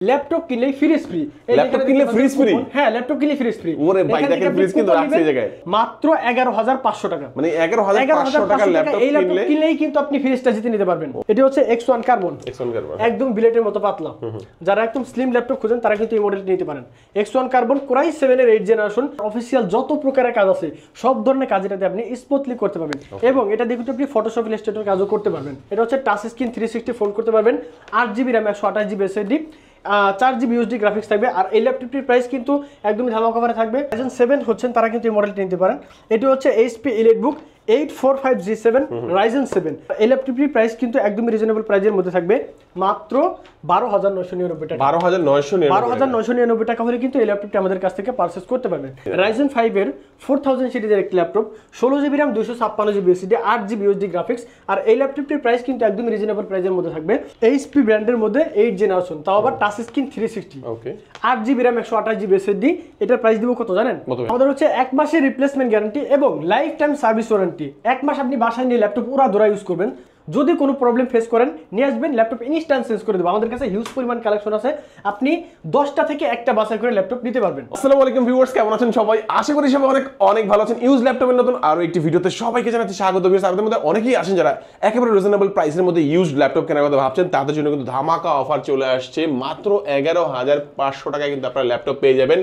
Laptop কিনলেই fridge free. Laptop কিনলে fridge free? হ্যাঁ, ল্যাপটপ কিনলে ফ্রিজ ফ্রি। ওরে ভাই দেখেন ফ্রিজ কিন্তু রাখছে এই জায়গায় মাত্র 11500 টাকা। মানে 11500 টাকা ল্যাপটপ এই ল্যাপটপ কিনলেই কিন্তু আপনি ফ্রিজটা জিতে নিতে পারবেন। এটা হচ্ছে X1 কার্বন, একদম বিলেটের মতো পাতলা। যারা একদম স্লিম ল্যাপটপ খুঁজেন তারা কিন্তু এই মডেলটি নিতে পারেন। X1 কার্বন কোরাই 7 এর 8 জেনারেশন। অফিসিয়াল যত প্রকারের কাজ আছে সব ধরনের কাজ এটাতে আপনি স্মুথলি করতে পারবেন এবং এটা দিয়ে কিন্তু আপনি ফটোশপ ইলাস্ট্রেটর কাজও করতে পারবেন। এটা হচ্ছে টাচ স্ক্রিন 360 ফোল্ড করতে পারবেন। 8GB RAM 128GB SSD, 4GB USD graphics থাকবে। আর এই ল্যাপটপটির প্রাইস কিন্তু একদমই ধামাকা অফারে থাকবে। Ryzen 7 হচ্ছেন তারা কিন্তু এই মডেলটি নিতে পারেন। এটি হচ্ছে HP EliteBook 845G7 Ryzen 7। এই ল্যাপটপটির প্রাইস কিন্তু একদমই রিজনেবল প্রাইসের মধ্যে থাকবে, মাত্র 12999 টাকা। 12999 টাকা হলে কিন্তু এই ল্যাপটপটি আমাদের কাছ থেকে পারচেজ করতে পারবেন। Ryzen 5 এর 4000 সিরিজের একটি laptop, 16GB RAM 256GB SSD, 8GB USD graphics. আর এই ল্যাপটপটির প্রাইস কিন্তু একদমই রিজনেবল প্রাইসের মধ্যে থাকবে। HP ব্র্যান্ডের মধ্যে 8 জেনারেশন, তাও আবার touch screen 360, 8GB RAM 128GB SSD। এটার প্রাইস দিব কত জানেন? আমাদের হচ্ছে 1 মাসের রিপ্লেসমেন্ট গ্যারান্টি এবং লাইফ টাইম সার্ভিস ওয়ারেন্টি। 1 মাস আপনি বাসায় নিয়ে ল্যাপটপ পুরো ধরা ইউজ করবেন। যদি কোনো প্রবলেম ফেস করেন নিয়ে আসবেন, ল্যাপটপ ইনস্ট্যান্ট চেঞ্জ করে দেবো। আমাদের কাছে হিউজ পরিমাণ কালেকশন আছে, আপনি 10টা থেকে একটা বাছাই করে ল্যাপটপ নিতে পারবেন। আসসালামু আলাইকুম ভিউয়ার্স, কেমন আছেন সবাই? আশা করি সবাই অনেক ভালো আছেন। ইউজ ল্যাপটপের নতুন আরো একটি ভিডিওতে সবাইকে জানাচ্ছি স্বাগত। ভিউয়ার্স, আপনাদের মধ্যে অনেকেই আছেন যারা একেবারে রিজনেবল প্রাইসের মধ্যে ইউজ ল্যাপটপ কেনার কথা ভাবছেন, তাদের জন্য কিন্তু ধামাকা অফার চলে আসছে। মাত্র 11500 টাকায় কিন্তু আপনারা ল্যাপটপ পেয়ে যাবেন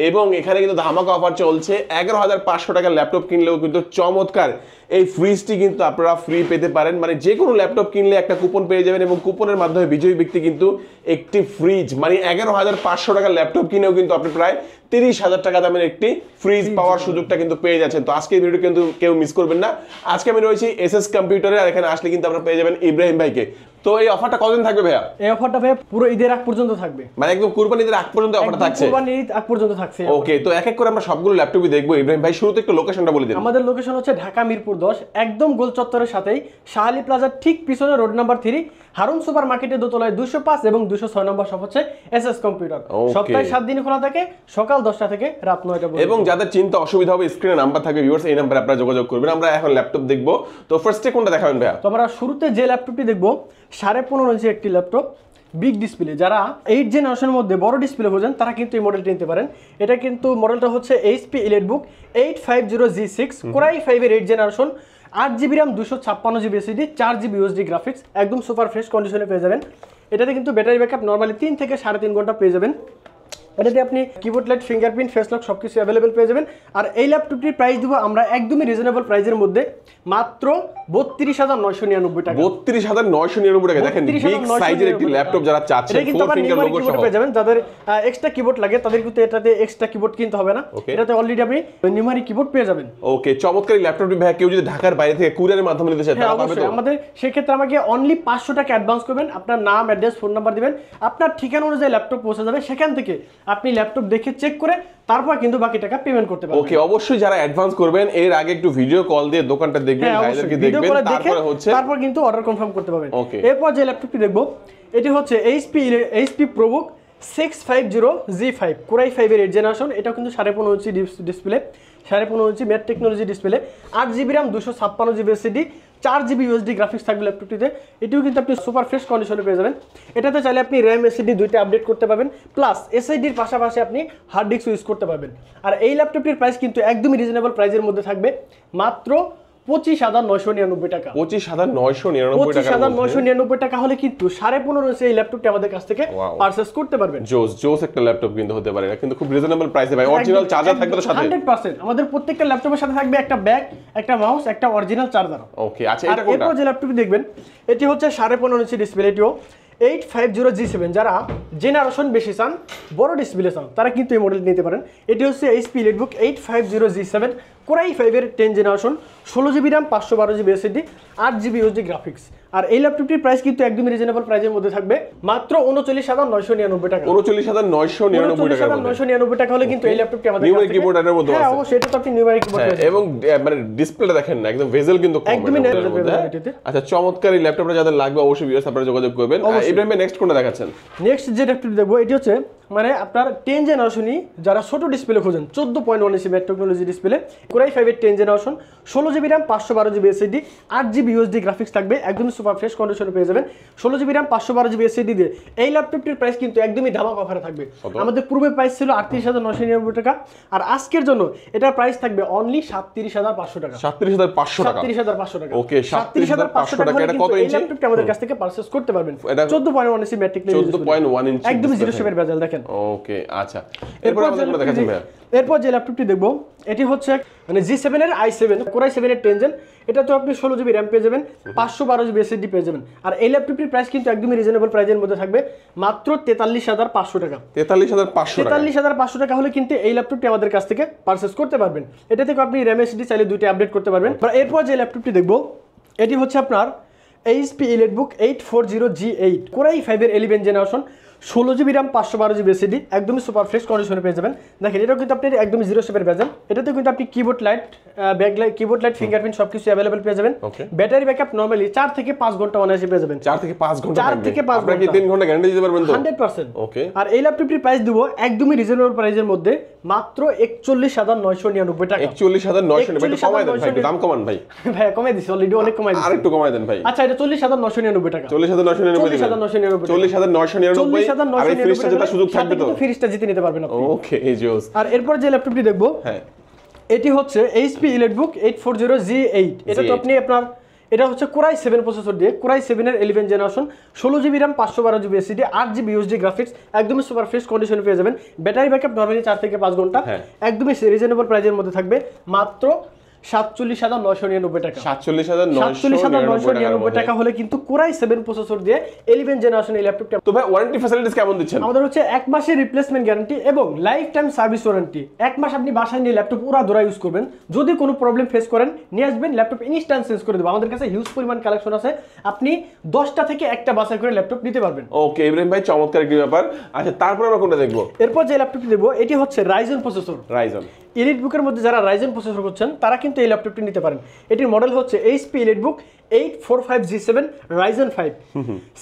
এবং এখানে কিন্তু ধামাকা অফার চলছে। 11500 টাকার ল্যাপটপ কিনলেও কিন্তু চমৎকার এই ফ্রিজটি কিন্তু আপনারা ফ্রি পেতে পারেন। মানে যে কোনো ল্যাপটপ কিনলে একটা কুপন পেয়ে যাবেন এবং কুপনের মাধ্যমে বিজয়ী ব্যক্তি কিন্তু একটি ফ্রিজ, মানে 11500 টাকার ল্যাপটপ কিনেও কিন্তু আপনি প্রায় 30,000 টাকা দামের একটি ফ্রিজ পাওয়ার সুযোগটা কিন্তু পেয়ে যাচ্ছেন। তো আজকে এই ভিডিও কিন্তু কেউ মিস করবেন না। আজকে আমি রয়েছি এসএস কম্পিউটারে, আর এখানে আসলে কিন্তু আপনারা পেয়ে যাবেন ইব্রাহিম ভাইকে। তো এই অফারটা কতদিন থাকবে ভাইয়া? এই অফারটা ভাইয়া পুরো ঈদের আগ পর্যন্ত থাকবে, মানে একদম কুরবানির ঈদের আগ পর্যন্ত অফারটা থাকছে। কুরবানির ঈদ আগ পর্যন্ত থাকছে। ওকে, তো এক এক করে আমরা সবগুলো ল্যাপটপই দেখবো। ইব্রাহিম ভাই শুরুতে একটু লোকেশনটা বলে দিন। আমাদের লোকেশন হচ্ছে ঢাকা মিরপুর 10, একদম গোল চত্বরের সাথেই শাহালি প্লাজার ঠিক পিছনে রোড নাম্বার 3, হারুন সুপার মার্কেটের দোতলায় 205 এবং 206 নম্বর শপ হচ্ছে এসএস কম্পিউটার। সপ্তাহে 7 দিন খোলা থাকে, সকাল 10টা থেকে রাত 9টা পর্যন্ত। এবং যাদের চিন্তা অসুবিধা হবে স্ক্রিনে নাম্বার থাকবে ভিউয়ার্স, এই নাম্বারে আপনারা যোগাযোগ করবেন। আমরা এখন ল্যাপটপ দেখবো। তো ফার্স্টে কোনটা দেখাবেন ভাইয়া? তো আমরা শুরুতে যে ল্যাপটপটি দেখবো 15.5 ইঞ্চি একটি ল্যাপটপ, বিগ ডিসপ্লে। যারা 8 জেনারেশনের মধ্যে বড় ডিসপ্লে খোঁজেন তারা কিন্তু এই মডেলটি নিতে পারেন। এটা কিন্তু মডেলটা হচ্ছে HP EliteBook 850G6 কোরাই 5 এর 8 generation, 8GB RAM 256GB SSD, 4GB USD graphics, একদম সুপার ফ্রেশ কন্ডিশনে পেয়ে যাবেন। এটাতে কিন্তু ব্যাটারি ব্যাকআপ নরমালি 3 থেকে 3.5 ঘন্টা পেয়ে যাবেন। এটাতে আপনি keyboard light, fingerprint, face lock সবকিছু অ্যাভেলেবেল পেয়ে যাবেন। আর এই ল্যাপটপটির প্রাইস দিব আমরা একদমই রিজনেবল প্রাইসের মধ্যে, মাত্র 32,999 টাকা। 32,999 টাকা। দেখেন বিগ সাইজের একটি ল্যাপটপ যারা চাচ্ছেন, ফোর ফিঙ্গার লোগো সহ পেয়ে যাবেন। যাদের এক্সট্রা কিবোর্ড লাগে তাদের কিন্তু এটাতে এক্সট্রা কিবোর্ড কিনতে হবে না, এটাতে অলরেডি আপনি নিউমারিক কিবোর্ড পেয়ে যাবেন। ওকে, চমৎকার এই ল্যাপটপটি ভাই কেউ যদি ঢাকার বাইরে থেকে কুরিয়ারের মাধ্যমে নিতে চায় তারা পাবে তো? আমাদের সেই ক্ষেত্রে আমাকে অনলি 500 টাকা অ্যাডভান্স করবেন, আপনার নাম, অ্যাড্রেস, ফোন নাম্বার দিবেন, আপনার ঠিকানা অনুযায়ী ল্যাপটপ পৌঁছে যাবে। সেখান থেকে আপনি ল্যাপটপ দেখে চেক করে তারপর কিন্তু বাকি টাকা পেমেন্ট করতে পারবেন। ওকে, অবশ্যই যারা অ্যাডভান্স করবেন এর আগে একটু ভিডিও কল দিয়ে দোকানটা দেখবেন, ভাইদেরকে দেখবেন, তারপর কিন্তু অর্ডার কনফার্ম করতে পারবেন। এরপর যে ল্যাপটপটি দেখবো এটি হচ্ছে HP ProBook 650G5 কোরাই 5 এর 8 জেনারেশন। এটাও কিন্তু 15.5 inch display, 15.5 inch matte technology display, 8GB RAM 256GB SSD, 4GB USD graphics থাকবে ল্যাপটপটিতে। এটিও কিন্তু আপনি সুপার ফ্রেশ কন্ডিশনে পেয়ে যাবেন। এটাতে চাইলে আপনি RAM SSD দুইটা আপডেট করতে পারবেন, প্লাস SSDর পাশাপাশি আপনি হার্ড ডিস্ক ইউজ করতে পারবেন। আর এই ল্যাপটপটির প্রাইস কিন্তু একদমই রিজনেবল প্রাইসের মধ্যে থাকবে, মাত্র 25,999 টাকা। 25,999 টাকা হলে কিন্তু 15.5 ইঞ্চি এই ল্যাপটপটি আমাদের কাছ থেকে পারচেজ করতে পারবেন। জোস একটা ল্যাপটপ কিন্তু হতে পারে, এটা কিন্তু খুব রিজনেবল প্রাইসে ভাই। অরিজিনাল চার্জার থাকবে তো সাথে? 100%। আমাদের প্রত্যেকটা ল্যাপটপের সাথে থাকবে একটা ব্যাগ, একটা মাউস, একটা অরিজিনাল চার্জার। ওকে, আচ্ছা এটা কোনটা? এরপর যে ল্যাপটপটি দেখবেন এটি হচ্ছে 15.5 ইঞ্চি ডিসপ্লে, এটিও 850G7। যারা জেনারেশন বেশি চান, বড় ডিসপ্লে চান, তারা কিন্তু এই মডেল নিতে পারেন। এটি হচ্ছে HP EliteBook 850G7 কোরাই 5 এর 10 generation, 16GB RAM 512GB SSD, 8GB USD graphics. আর এই ল্যাপটপটির প্রাইস কিন্তু একদমই রিজনেবল প্রাইসের মধ্যে থাকবে, মাত্র 39,999 টাকা। 39,999 টাকা হলে কিন্তু এই ল্যাপটপটি আমাদের নিউমারিক কিবোর্ড এর মধ্যে আছে। হ্যাঁ অবশ্যই, এটা তো আপনি নিউমারিক কিবোর্ড পাবেন এবং মানে ডিসপ্লেটা দেখেন না, একদম ভেজেল কিন্তু কম। একদমই নেই। আচ্ছা, চমৎকার এই ল্যাপটপটা যাদের লাগবে অবশ্যই ভিউয়ার্স আপনারা যোগাযোগ করবেন। ইব্রাহিম ভাই নেক্সট কোনটা দেখাচ্ছেন? নেক্সট যে ল্যাপটপটি দেখবো এটি হচ্ছে মানে আপনার 10 জেনারেশনই যারা ছোট ডিসপ্লে খোঁজেন 14.1 ইঞ্চি ম্যাট টেকনোলজি ডিসপ্লে কোরাই 5 এর 10 generation 16 GB RAM 512 GB SSD 8 GB USD graphics থাকবে একদমই সুপার ফ্রেশ কন্ডিশনে পেয়ে যাবেন 16 জিবি র্যাম 512 জিবি এসএসডি দিয়ে এই ল্যাপটপটির প্রাইস কিন্তু একদমই ধামাকা অফারে থাকবে আমাদের পূর্বে প্রাইস ছিল 38999 টাকা আর আজকের জন্য এটার প্রাইস থাকবে অনলি 37500 টাকা 37500 টাকা 37500 টাকা ওকে 37500 টাকা এটা কত এই ইঞ্চি ল্যাপটপটি আমাদের কাছ থেকে পারচেজ করতে পারবেন 14.1 ইঞ্চি ম্যাট টেকনোলজি 14.1 ইঞ্চি একদমই জিরো শেপের বেজেল দেখেন ওকে আচ্ছা এরপর আমাদের কোনটা দেখাচ্ছেন ভাই এরপর যে ল্যাপটপটি দেখবো এটি হচ্ছে মানে G7 এর i7 কোরাই 7 এর 10 জেন এটা তো আপনি 16 জিবি র্যাম পেয়ে যাবেন 512 জিবি এসএসডি পেয়ে যাবেন আর এই ল্যাপটপটির প্রাইস কিন্তু একদমই রিজনেবল প্রাইসের মধ্যে থাকবে মাত্র 43500 টাকা 43500 টাকা হলে কিন্তু এই ল্যাপটপটি আমাদের কাছ থেকে পারচেজ করতে পারবেন এটা থেকে আপনি র্যাম এসএসডি চাইলে দুইটা আপডেট করতে পারবেন এরপর যে ল্যাপটপটি দেখবো এটি হচ্ছে আপনার HP EliteBook 840G8 কোরাই 5 এর 11 generation 16 GB RAM 512 GB SSD একদমই সুপার ফ্রেশ কন্ডিশনে পেয়ে যাবেন দেখেন এটাও কিন্তু আপনি একদমই জিরো শেপের বেজেল এটাতে কিন্তু আপনি keyboard light keyboard light fingerprint সবকিছু अवेलेबल পেয়ে যাবেন ব্যাটারি ব্যাকআপ নরমালি 4 থেকে 5 ঘন্টা অনায়াসে পেয়ে যাবেন 4 থেকে 5 ঘন্টা 4 থেকে 5 আপনারা কি 3 ঘন্টা গ্যারান্টি দিতে পারবেন তো 100% ওকে আর এই ল্যাপটপটির প্রাইস দিব একদমই রিজনেবল প্রাইসের মধ্যে মাত্র 41999 টাকা 41999 কমাই দেন ভাই দাম কমান ভাই ভাই কমাই দিছি অলরেডি অনেক কমাই দিছি আরেকটু কমাই দেন ভাই আচ্ছা এটা 40999 টাকা 40999 40999 আর এই ফ্রিজটা যেটা সুযোগ থাকবে তো ফ্রিজটা জিতে নিতে পারবেন আপনি ওকে জোস আর এরপর যে ল্যাপটপটি দেখবো হ্যাঁ এটি হচ্ছে HP EliteBook 840G8 এটা তো আপনি আপনার এটা হচ্ছে কোরাই 7 প্রসেসর দিয়ে কোরাই 7 এর 11 generation 16 GB RAM 512 GB SSD 8 GB USD graphics একদমই সুপার ফ্রেশ কন্ডিশনে পেয়ে যাবেন ব্যাটারি ব্যাকআপ নরমালি 4 থেকে 5 ঘন্টা একদমই রিজনেবল প্রাইসের মধ্যে থাকবে মাত্র 47999 টাকা 47999 টাকা হলে কিন্তু কোরাই 7 প্রসেসর দিয়ে 11 জেনারেশন এই ল্যাপটপটা তো ভাই ওয়ারেন্টি ফ্যাসিলিটিস কেমন দিচ্ছেন আমাদের হচ্ছে 1 মাসের রিপ্লেসমেন্ট গ্যারান্টি এবং লাইফ টাইম সার্ভিস ওয়ারেন্টি 1 মাস আপনি বাসায় নিয়ে ল্যাপটপ পুরো ধরা ইউজ করবেন যদি কোনো প্রবলেম ফেস করেন নিয়ে আসবেন ল্যাপটপ ইনস্ট্যান্ট চেঞ্জ করে দেব আমাদের কাছে হিউজ পরিমাণ কালেকশন আছে আপনি 10টা থেকে একটা বাছাই করে ল্যাপটপ নিতে পারবেন ওকে ইব্রাহিম ভাই চমৎকার একটি ব্যাপার আচ্ছা তারপর আমরা কোনটা দেখব এরপর যে ল্যাপটপটি দেব এটি হচ্ছে রাইজেন প্রসেসর রাইজেন EliteBook এর মধ্যে যারা রাইজেন প্রসেসর করছেন তারা কিন্তু এই ল্যাপটপটি নিতে পারেন এটির মডেল হচ্ছে HP EliteBook 845G7 Ryzen 5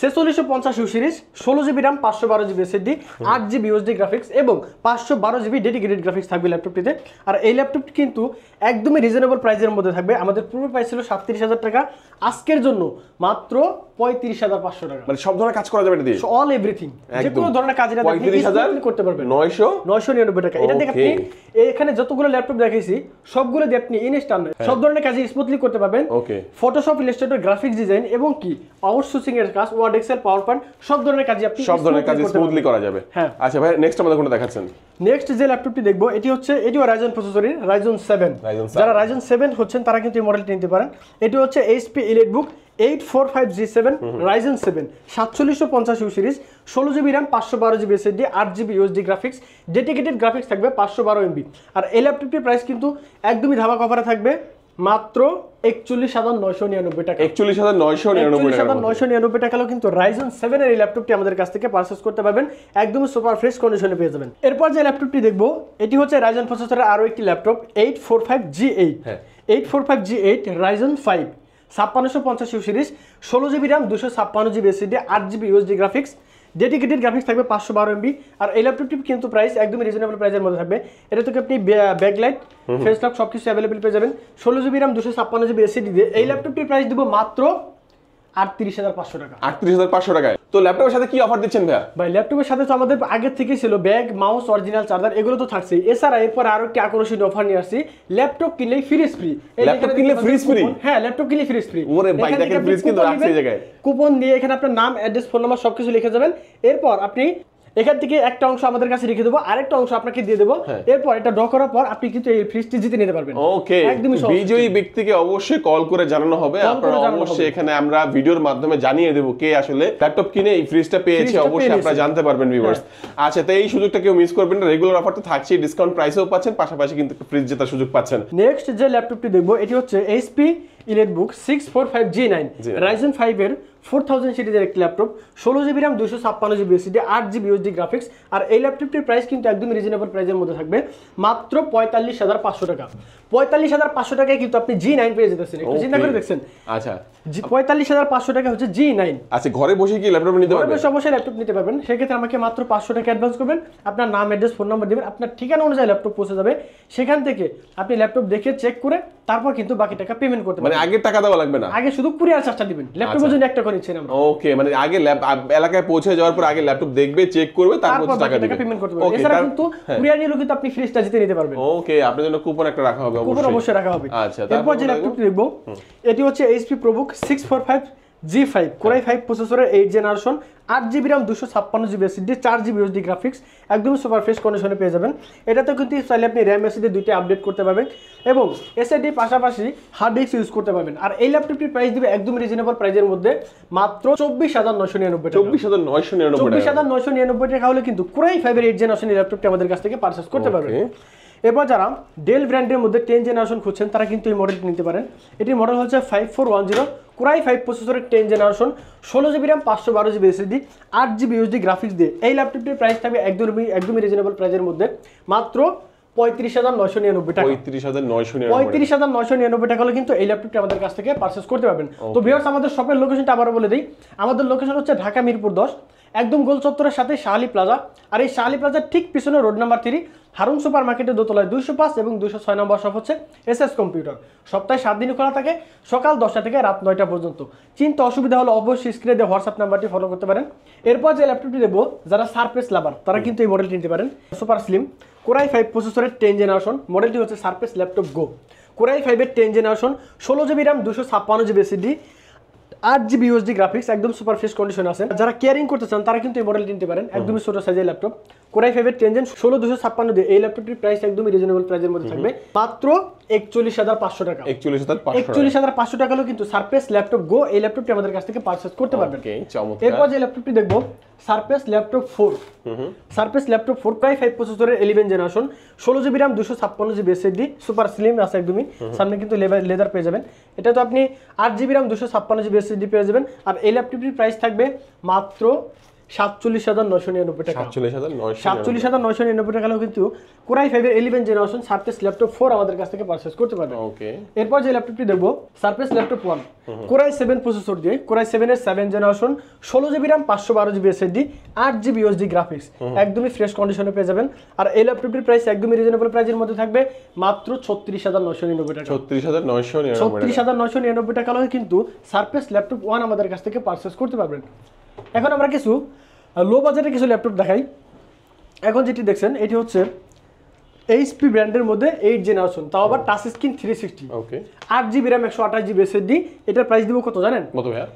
4650 series 16 GB RAM 512 GB SSD 8 GB USD graphics এবং 512 জিবি ডেডিকেটেড গ্রাফিক্স থাকবে ল্যাপটপটিতে আর এই ল্যাপটপটি কিন্তু একদমই রিজনেবল প্রাইসের মধ্যে থাকবে আমাদের পূর্বে প্রাইস ছিল 37000 টাকা আজকের জন্য মাত্র 35500 টাকা মানে সব ধরনের কাজ করা যাবে এটা দিয়ে অল এভরিথিং যে কোনো ধরনের কাজ এটা আপনি 35000 করতে পারবেন 999 টাকা এটা দেখে আপনি এখানে যতগুলো ল্যাপটপ দেখাইছি সবগুলো দিয়ে আপনি ইনস্ট্যান্ট সব ধরনের কাজ স্মুথলি করতে পারবেন ওকে ফটোশপ ইলাস্ট্রেটর গ্রাফিক্স ডিজাইন এবং কি আউটসোর্সিং এর কাজ ওয়ার্ড এক্সেল পাওয়ার পয়েন্ট সব ধরনের কাজ আপনি সব ধরনের কাজ স্মুথলি করা যাবে হ্যাঁ আচ্ছা ভাই নেক্সট আমাদের কোনটা দেখাচ্ছেন নেক্সট যে ল্যাপটপটি দেখবো এটিও রাইজেন প্রসেসরের রাইজেন 7 যারা রাইজেন 7 হচ্ছেন তারা কিন্তু এই মডেলটি নিতে পারেন এটি হচ্ছে HP EliteBook 845G7 Ryzen 7 4750 series 16 GB RAM 512 GB SSD 8 GB USD graphics dedicated graphics থাকবে 512 MB আর এই ল্যাপটপটির প্রাইস কিন্তু একদমই ধামাকা অফারে থাকবে মাত্র 41999 টাকা 41999 টাকা হলো কিন্তু Ryzen 7 এর এই ল্যাপটপটি আমাদের কাছ থেকে পারচেজ করতে পারবেন একদম সুপার ফ্রেশ কন্ডিশনে পেয়ে যাবেন এরপর যে ল্যাপটপটি দেখবো এটি হচ্ছে Ryzen প্রসেসরের আরো একটি laptop 845G8 845G8 Ryzen 5 5650 series 16 GB RAM 256 GB SSD 8 GB USD graphics dedicated graphics থাকবে 512 MB আর এই ল্যাপটপটি কিন্তু প্রাইস একদমই রিজনেবল প্রাইসের মধ্যে থাকবে এটা থেকে আপনি ব্যাকলাইট ফেস লক সবকিছু अवेलेबल পেয়ে যাবেন 16 জিবি র্যাম 256 জিবি এসএসডি দিয়ে এই ল্যাপটপটির প্রাইস দিব মাত্র 38500 টাকা 38500 টাকায় তো ল্যাপটপের সাথে কি অফার দিচ্ছেন ভাই ল্যাপটপের সাথে তো আমাদের আগে থেকেই ছিল ব্যাগ মাউস অরিজিনাল চার্জার এগুলো তো থাকছেই এছাড়া এরপর আরো একটি আকর্ষণীয় অফার নিয়ে আসছি ল্যাপটপ কিনলে ফ্রিজ ফ্রি ল্যাপটপ কিনলে ফ্রিজ ফ্রি হ্যাঁ ল্যাপটপ কিনলে ফ্রিজ ফ্রি ওরে ভাই দেখেন ফ্রিজ কিন্তু রাখছে এই জায়গায় কুপন দিয়ে এখানে আপনার নাম অ্যাড্রেস ফোন নাম্বার সবকিছু লিখে যাবেন এরপর আপনি এখান থেকে একটা অংশ আমাদের কাছে রেখে দেবো আরেকটা অংশ আপনাকে দিয়ে দেবো এরপর এটা ড্র করার পর আপনি কিন্তু এই ফ্রিজটি জিতে নিতে পারবেন ওকে বিজয়ী ব্যক্তিকে অবশ্যই কল করে জানানো হবে আপনারা অবশ্যই এখানে আমরা ভিডিওর মাধ্যমে জানিয়ে দেব কে আসলে ল্যাপটপ কিনে এই ফ্রিজটা পেয়েছে অবশ্যই আপনারা জানতে পারবেন ভিউয়ার্স আচ্ছা তো এই সুযোগটা কেউ মিস করবেন না রেগুলার অফার তো থাকছে ডিসকাউন্ট প্রাইসেও পাচ্ছেন পাশাপাশি কিন্তু ফ্রিজ জেতার সুযোগ পাচ্ছেন নেক্সট যে ল্যাপটপটি দেখবো এটি হচ্ছে HP EliteBook 645G9 Ryzen 5 এর 4000 সিরিজের একটি laptop, 16GB RAM, 256GB SSD, 8GB USD graphics. আর এই ল্যাপটপটির প্রাইস কিন্তু একদমই রিজনেবল প্রাইসের মধ্যে থাকবে, মাত্র 45,500 টাকা। 45,500 টাকায় কিন্তু আপনি G9 পেয়ে যেতেছেন। একটু চিন্তা করে দেখছেন। আচ্ছা, 45,500 টাকা হচ্ছে G9। আচ্ছা, ঘরে বসে কি ল্যাপটপ নিতে পারবেন? ঘরে বসে অবশ্যই ল্যাপটপ নিতে পারবেন। সেক্ষেত্রে আমাকে মাত্র 500 টাকা অ্যাডভান্স করবেন, আপনার নাম, অ্যাড্রেস, ফোন নাম্বার দিবেন, আপনার ঠিকানা অনুযায়ী ল্যাপটপ পৌঁছে যাবে। সেখান থেকে আপনি ল্যাপটপ দেখে চেক করে তারপর কিন্তু বাকি টাকা পেমেন্ট করতে মানে পারবেন। আগে টাকা দেওয়া লাগবে না, আগে শুধু কুরিয়ার চার্জটা দিবেন। ল্যাপটপের জন্য একটা করে নিচ্ছেন আমরা। ওকে, মানে আগে এলাকায় পৌঁছে যাওয়ার পর আগে ল্যাপটপ দেখবে, চেক করবে, তারপর টাকা দিবে, পেমেন্ট করতে পারবেন। এছাড়া কিন্তু কুরিয়ার নিলেও কিন্তু আপনি ফ্রিজটা জিতে নিতে পারবেন। ওকে, আপনার জন্য কুপন একটা রাখা হবে, কুপন অবশ্যই রাখা হবে। আচ্ছা, এরপর যে ল্যাপটপটি দেখবো এটি হচ্ছে HP ProBook 645 G5 Core i5 প্রসেসরের 8th generation, 8GB RAM, 256GB SSD, 4GB USD graphics, একদম সুপার ফ্রেশ কন্ডিশনে পেয়ে যাবেন। এটাতে কিন্তু চাইলে আপনি RAM SSD দুইটা আপডেট করতে পারবেন এবং SSD পাশাপাশি হার্ড ডিস্ক ইউজ করতে পারবেন। আর এই ল্যাপটপটির প্রাইস দিবে একদম রিজনেবল প্রাইসের মধ্যে, মাত্র 24,999 টাকা। 24,999 টাকা হলে কিন্তু Core i5 এর 8th জেনারেশন ল্যাপটপটি আমাদের কাছ থেকে পারচেজ করতে পারবেন। এরপর যারা ডেল ব্র্যান্ডের মধ্যে 10th জেনারেশন খুঁজছেন তারা কিন্তু এই মডেলটি নিতে পারেন। এটির মডেল হচ্ছে 5410 Core i5 প্রসেসরের 10th generation, 16GB RAM, 512GB SSD, 8GB USD graphics দিয়ে এই ল্যাপটপটির প্রাইস থাকবে একদমই রিজনেবল প্রাইসের মধ্যে, মাত্র 35,999 টাকা। 35,999 টাকা হলে কিন্তু এই ল্যাপটপটি আমাদের কাছ থেকে পারচেজ করতে পারবেন। তো ভিউয়ার্স, আমাদের শপের লোকেশনটা আবারও বলে দিই। আমাদের লোকেশন হচ্ছে ঢাকা মিরপুর 10, একদম গোল চত্বরের সাথে শাহালি প্লাজা। আর এই শাহালি প্লাজার ঠিক পিছনে রোড নাম্বার 3 হারুন সুপার মার্কেটের দোতলায় 205 এবং 206 নম্বর শপ হচ্ছে SS কম্পিউটার। সপ্তাহে 7 দিনই খোলা থাকে, সকাল 10টা থেকে রাত 9টা পর্যন্ত। চিন্তা অসুবিধা হলে অবশ্যই স্ক্রিনে দেওয়া হোয়াটসঅ্যাপ নাম্বারটি ফলো করতে পারেন। এরপর যে ল্যাপটপটি দেবো, যারা সারফেস লাভার তারা কিন্তু এই মডেলটি নিতে পারেন। সুপার স্লিম Core i5 প্রসেসরের 10th জেনারেশন, মডেলটি হচ্ছে সারফেস ল্যাপটপ গো। Core i5 এর 10th generation, 16GB RAM, 256GB SSD, 8GB USD graphics, একদম সুপার ফ্রেশ কন্ডিশন আছে। যারা কেয়ারিং করতে চান তারা কিন্তু এই মডেলটি নিতে পারেন, একদমই ছোট সাইজের ল্যাপটপ। Core i5 এর 10th জেন, 16256 দিয়ে এই ল্যাপটপটির প্রাইস একদমই রিজনেবল প্রাইসের মধ্যে থাকবে, মাত্র 41,500 টাকা। 41,500 টাকা হলেও কিন্তু সারফেস ল্যাপটপ গো এই ল্যাপটপটি আমাদের কাছ থেকে পারচেজ করতে পারবেন। এরপর যে ল্যাপটপটি দেখবো, surface laptop 4। Surface laptop 4 Core i5 প্রসেসরের 11th generation, 16GB RAM, 256GB SSD, super slim আছে একদমই। সামনে কিন্তু লেদার পেয়ে যাবেন। এটা তো আপনি 8GB RAM, 256GB SSD পেয়ে যাবেন। আর এই ল্যাপটপটির প্রাইস থাকবে মাত্র 47,999 টাকা। 47,999 টাকা হলেও কিন্তু Core i5 এর 11th জেনারেশন সারফেস ল্যাপটপ 4 আমাদের কাছ থেকে পারচেজ করতে পারবেন। এরপর যে ল্যাপটপটি দেখবো, surface laptop 1 Core i7 processor দিয়ে, Core i7 এর 7th generation, 16GB RAM, 512GB SSD, 8GB USD graphics, একদমই ফ্রেশ কন্ডিশনে পেয়ে যাবেন। আর এই ল্যাপটপটির প্রাইস একদমই রিজনেবল প্রাইসের মধ্যে থাকবে, মাত্র 36,999 টাকা। 36,999 টাকা হলে কিন্তু সারফেস ল্যাপটপ 1 আমাদের কাছ থেকে পারচেজ করতে পারবেন। এখন আমরা কিছু লো বাজেটের কিছু ল্যাপটপ দেখাই। এখন যেটি দেখছেন এটি হচ্ছে HP ব্র্যান্ডের মধ্যে 8th জেনারেশন, তাও আবার touch screen 360, 8GB RAM, 128GB SSD। এটার প্রাইস দিব কত জানেন? কত ভাইয়া?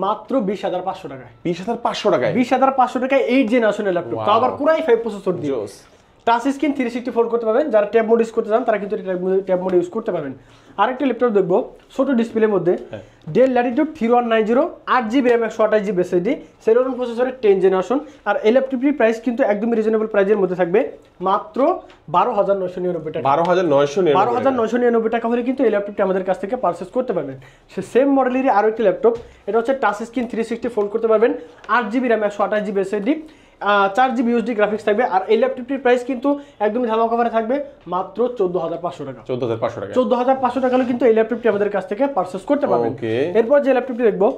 মাত্র 20,500 টাকায়। 20,500 টাকায়? 20,500 টাকায় 8th জেনারেশনের ল্যাপটপ, তাও আবার Core i5 প্রসেসর দিয়ে। টাচ স্ক্রিন 360 ফোল্ড করতে পারবেন। যারা ট্যাব মোড ইউজ করতে চান তারা কিন্তু ট্যাব মোড ইউজ করতে পারবেন। আরেকটা ল্যাপটপ দেখবো ছোট ডিসপ্লের মধ্যে, del Latitude 3190, 8GB RAM, 128GB SSD, Celeron প্রসেসরের 10th জেনারেশন। আর এই ল্যাপটপটির প্রাইস কিন্তু একদমই রিজনেবল প্রাইসের মধ্যে থাকবে, মাত্র 12,999 টাকা। 12,999 টাকা হলে কিন্তু এই ল্যাপটপটি আমাদের কাছ থেকে পারচেজ করতে পারবেন। সে সেম মডেলেরই আরও একটি ল্যাপটপ, এটা হচ্ছে টাচ স্ক্রিন 360 ফোল্ড করতে পারবেন, 8GB RAM, 128GB SSD, 4GB USD graphics থাকবে। আর এই ল্যাপটপটির প্রাইস কিন্তু একদমই ধামাকা অফারে থাকবে, মাত্র 14,500 টাকা। 14,500 টাকা হলে কিন্তু এই ল্যাপটপটি আমাদের কাছ থেকে পারচেজ করতে পারবেন। এরপর যে ল্যাপটপটি দেখবো,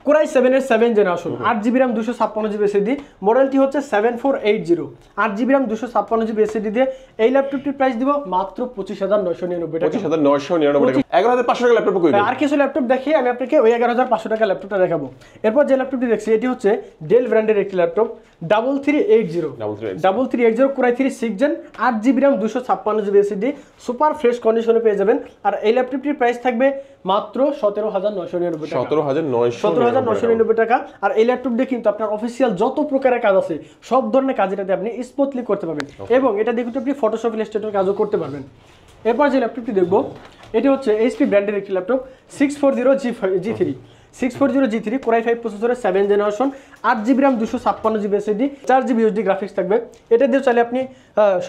Core i7 এর 7th generation, 8GB RAM, 256GB SSD, মডেলটি হচ্ছে 7480, 8GB RAM, 256GB SSD দিয়ে এই ল্যাপটপটির প্রাইস দিব মাত্র 25,999 টাকা। 25,999 টাকা। 11,500 টাকা ল্যাপটপ কই? আর কিছু ল্যাপটপ দেখিয়ে আমি আপনাকে ওই 11,500 টাকা ল্যাপটপটা দেখাবো। এরপর যে ল্যাপটপটি দেখছি এটি হচ্ছে ডেল ব্র্যান্ডের একটি laptop, 3380 Core i3 6th Gen, 8GB RAM, 256GB SSD, super fresh কন্ডিশনে পেয়ে যাবেন। আর এই ল্যাপটপটির প্রাইস থাকবে মাত্র 17,999 টাকা। 17,999 টাকা। আর এই ল্যাপটপ দিয়ে কিন্তু আপনার অফিসিয়াল যত প্রকারের কাজ আছে সব ধরনের কাজ এটাতে আপনি স্মুথলি করতে পারবেন এবং এটা দিয়ে কিন্তু আপনি ফটোশপ, ইলাস্ট্রেটর কাজও করতে পারবেন। এরপর যে ল্যাপটপটি দেখবো এটি হচ্ছে HP ব্র্যান্ডের একটি laptop, 640 G3 640G3 Core i5 প্রসেসরের 7 generation, 8GB RAM 256GB SSD, 4GB USD graphics থাকবে। এটা দিয়ে চাইলে আপনি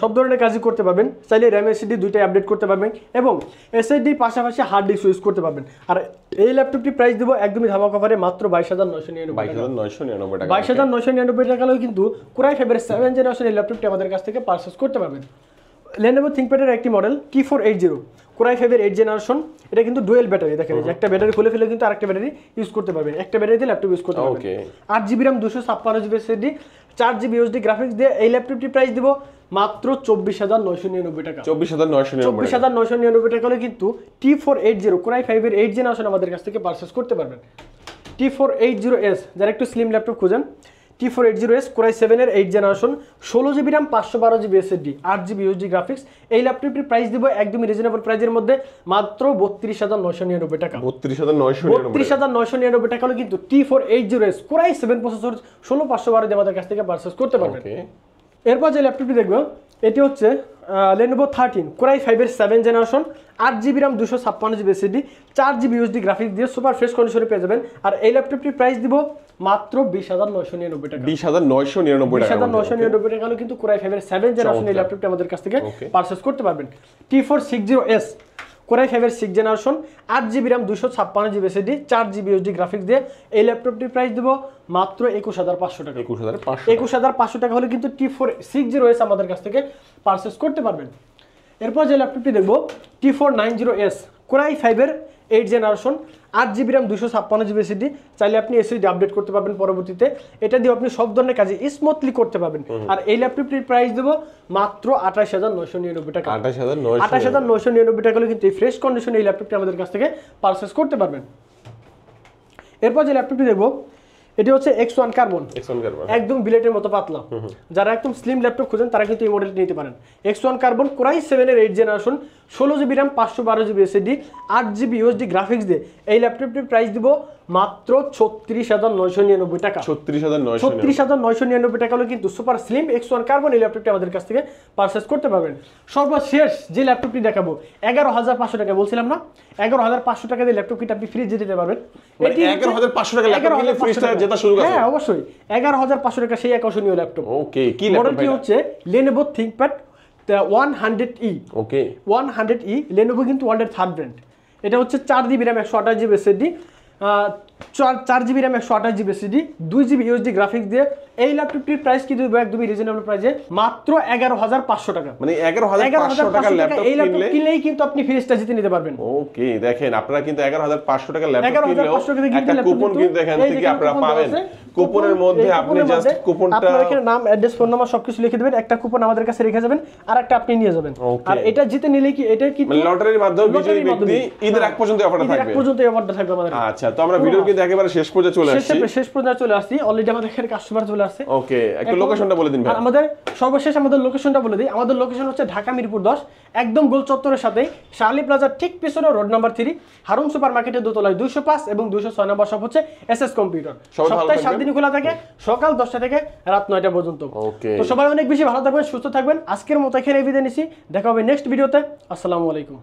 সব ধরনের কাজই করতে পারবেন, চাইলে RAM SSD দুইটাই আপডেট করতে পারবেন এবং SSDর পাশাপাশি হার্ড ডিস্ক ইউজ করতে পারবেন। আর এই ল্যাপটপটি প্রাইস দেবো একদমই ধামাকা অফারে মাত্র 22,999 টাকা। 22,999 টাকা হলেও কিন্তু Core i5 এর 7 জেনারেশন এই ল্যাপটপটি আমাদের কাছ থেকে পারচেজ করতে পারবেন। Lenovo ThinkPad-এর একটি মডেল T480 Core i5 এর 8 জেনারেশন, এটা কিন্তু ডুয়েল ব্যাটারি। দেখেন যে একটা ব্যাটারি খুলে ফেলে কিন্তু আরেকটা ব্যাটারি ইউজ করতে পারবেন, একটা ব্যাটারি দিয়ে ল্যাপটপ ইউজ করতে পারবেন। 8GB RAM 256GB SSD, 4GB USD graphics দিয়ে এই ল্যাপটপটি প্রাইস দিব মাত্র 24,999 টাকা। 24,999 টাকা হলে কিন্তু T480 Core i5 এর 8 জেনারেশন আমাদের কাছ থেকে পারচেজ করতে পারবেন। T480S যারা একটু স্লিম ল্যাপটপ খুঁজেন, T480S Core i7 এর 8 generation, 16GB RAM 512GB SSD, 8GB USD graphics. এই ল্যাপটপটির প্রাইস দিব একদমই রিজনেবল প্রাইসের মধ্যে মাত্র 32,999 টাকা। 32,999 টাকা হলে কিন্তু T480S Core i7 প্রসেসর 16512 দিয়ে আমাদের কাছ থেকে পারচেজ করতে পারবেন। এরপর যে ল্যাপটপটি দেখবো এটি হচ্ছে Lenovo 13 Core i5 এর 7 generation, 8GB RAM 256GB SSD, 4GB USD graphics দিয়ে সুপার ফ্রেশ কন্ডিশনে পেয়ে যাবেন। আর এই ল্যাপটপটির প্রাইস দিব মাত্র 20,999 টাকা। 20,999 টাকা হলে কিন্তু Core i5 এর 7 জেনারেশন এই ল্যাপটপটি আমাদের কাছ থেকে পারচেজ করতে পারবেন। T460S Core i5 এর 6 generation, 8GB RAM 256GB SSD, 4GB USD graphics দিয়ে এই ল্যাপটপটির প্রাইস দিব মাত্র 21,500 টাকা। 21,500 টাকা হলে কিন্তু T460S আমাদের কাছ থেকে পারচেজ করতে পারবেন। এরপর যে ল্যাপটপটি দেখবো T490S Core i5 এর 8 generation, 8GB RAM 256GB SSD, চাইলে আপনি SSD আপডেট করতে পারবেন পরবর্তীতে। এটা দিয়ে আপনি সব ধরনের কাজে স্মুথলি করতে পারবেন। আর এই ল্যাপটপটির প্রাইস দেবো মাত্র 28,999 টাকা। 28,999 টাকা হলে কিন্তু এই ফ্রেশ কন্ডিশনে এই ল্যাপটপটি আমাদের কাছ থেকে পারচেজ করতে পারবেন। এরপর যে ল্যাপটপটি দেখবো এটি হচ্ছে X1 কার্বন, একদম বিলেটের মতো পাতলা। যারা একদম স্লিম ল্যাপটপ খুঁজেন তারা কিন্তু এই মডেলটি নিতে পারেন। X1 কার্বন Core i7 এর 8 generation, 16GB RAM 512GB SSD, 8GB USD graphics দিয়ে এই ল্যাপটপটির প্রাইস দিব মাত্র 36,999 টাকা। 36,999 টাকা হলে কিন্তু সুপার স্লিম X1 কার্বন এই ল্যাপটপটি আমাদের কাছ থেকে পারচেজ করতে পারবেন। সর্বশেষ যে ল্যাপটপটি দেখাবো 11,500 টাকা বলছিলাম না, 11,500 টাকা দিয়ে ল্যাপটপ কিনে আপনি ফ্রি দিতে পারবেন। এটি 11,500 টাকা ল্যাপটপ কিনলে ফ্রি জেতার সুযোগ আছে। হ্যাঁ অবশ্যই 11,500 টাকা সেই আকর্ষণীয় ল্যাপটপ। ওকে, কি ল্যাপটপ? মডেলটি হচ্ছে Lenovo ThinkPad 100E। 100E Lenovo কিন্তু ওয়ার্ল্ডের থার্ড ব্র্যান্ড। এটা হচ্ছে 4GB RAM 128GB SSD, 4GB RAM 128GB SSD, 2GB USD graphics দিয়ে এই ল্যাপটপটির প্রাইস কি দেবো একদমই রিজনেবল প্রাইসে মাত্র 11,500 টাকা। মানে 11,500 টাকা ল্যাপটপ এই ল্যাপটপ কিনলেই কিন্তু আপনি ফ্রিজটা জিতে নিতে পারবেন। ওকে, দেখেন আপনারা কিন্তু 11,500 টাকা ল্যাপটপ কিনলেও একটা কুপন কিন্তু এখান থেকে আপনারা পাবেন। কুপনের মধ্যে আপনি জাস্ট কুপনটা আপনার এখানে নাম, অ্যাড্রেস, ফোন নাম্বার সবকিছু লিখে দিবেন, একটা কুপন আমাদের কাছে রেখে যাবেন আর একটা আপনি নিয়ে যাবেন। আর এটা জিতে নিলে কি এটা কি মানে লটারির মাধ্যমে বিজয়ী ব্যক্তি ঈদের আগ পর্যন্ত অফারটা থাকবে। ঈদের আগ পর্যন্ত অফারটা থাকবে আমাদের। আচ্ছা, তো আমরা ভিডিও কিন্তু একেবারে শেষ পর্যায়ে চলে আসছি। অলরেডি আমাদের এখানে কাস্টমার চলে আসছে। ওকে, একটু লোকেশনটা বলে দিন ভাই। আর আমাদের সর্বশেষ আমাদের লোকেশনটা বলে দিই। আমাদের লোকেশন হচ্ছে ঢাকা মিরপুর 10, একদম গোল চত্বরের সাথে শার্লি প্লাজার ঠিক পিছনে রোড নাম্বার 3, হারুন সুপার মার্কেটের দোতলায় 205 এবং 206 নম্বর শপ হচ্ছে SS কম্পিউটার। সপ্তাহে 7 দিন খোলা থাকে, সকাল 10টা থেকে রাত 9টা পর্যন্ত। তো সবাই অনেক বেশি ভালো থাকবেন, সুস্থ থাকবেন। আজকের মতো এখানে বিদায় নিচ্ছি, দেখা হবে নেক্সট ভিডিওতে। আসসালামু আলাইকুম।